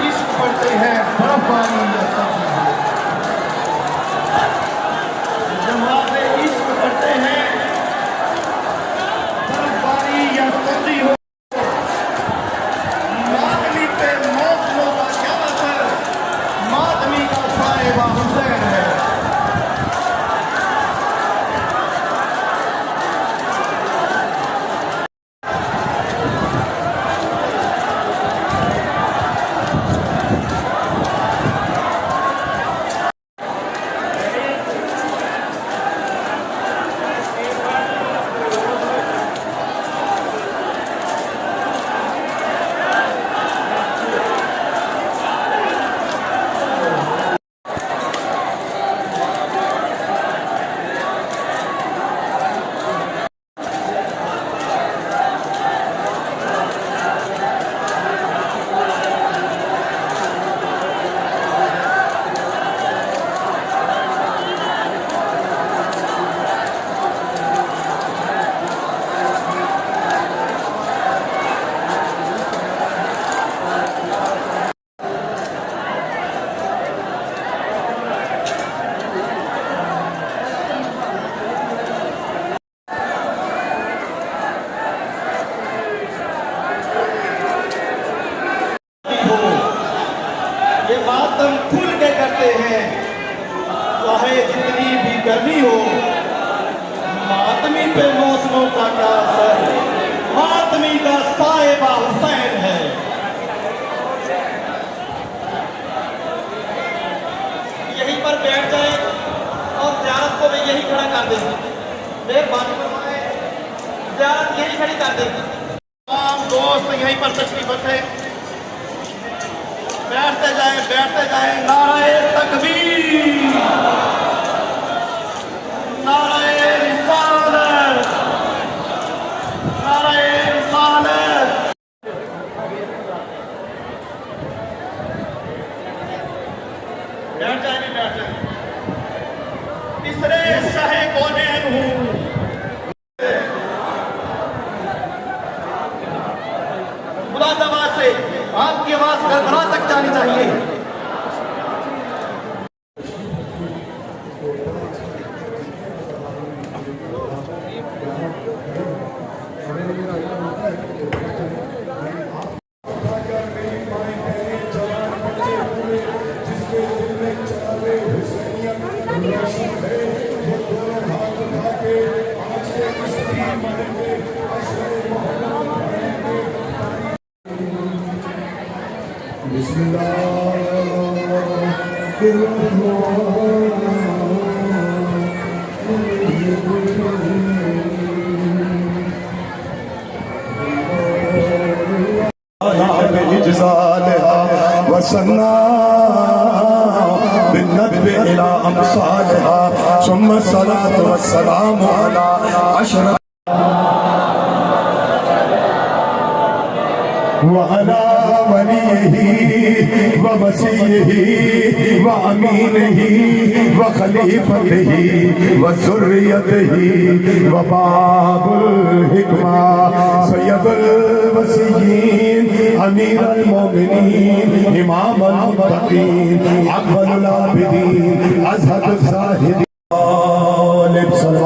इश्क पढ़ते हैं बर्फबारी या सर्दी हो, जमाते इश्क पढ़ते हैं बर्फबारी या सर्दी हो, मातमी पे मौसमों का क्या असर, मातमी का साहिबा हुसैन है। ये बात हम खुल के करते हैं, चाहे जितनी भी गर्मी हो, मातमी पे मौसमों का क्या असर, मातमी का साहिबा हुसैन है। यहीं पर बैठ जाए और ज़ियारत को भी यही खड़ा कर देंगे, मेहरबानी फरमाए ज़ियारत यही खड़ी कर देंगे। तमाम दोस्त यहीं पर तशरीफ रखें, बैठते जाए। नाराए तकबीर, नाराए रिसालत, नाराए रिसालत। बैठ जाए। तीसरे शाहे कौनैन हूँ, बुलंद आवाज से आपकी आवाज गड़गड़ा तक जानी चाहिए। वसन्ना बिन्नत्वे इला अमसालिहा सुम्मा सलातु वस्सलामु अला अशरफ व अला वलिय्यिही व वसीय्यिही व अमीनिही व खलीफतिही व ज़ुर्रियतिही व बाबुल हिकमा सय्यदुल वसीय्यीन अमीरुल मोमिनीन इमामुल मुत्तकीन अव्वलुल आबिदीन अज़हरुज़ ज़ाहिदीन सल्लल्लाहु अलैहि वसल्लम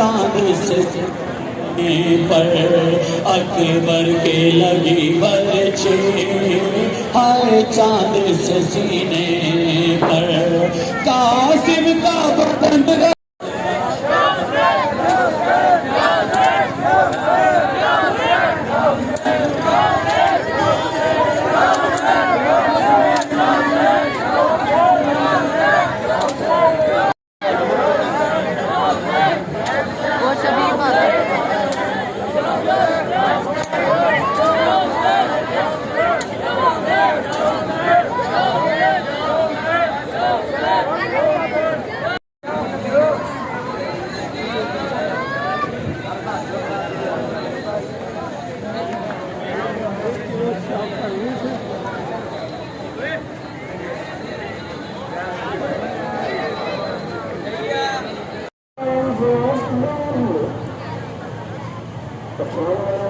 चांद से पर अकबर के लगी बरछे, हाय चांद से सीने पर कासिम का बंद। The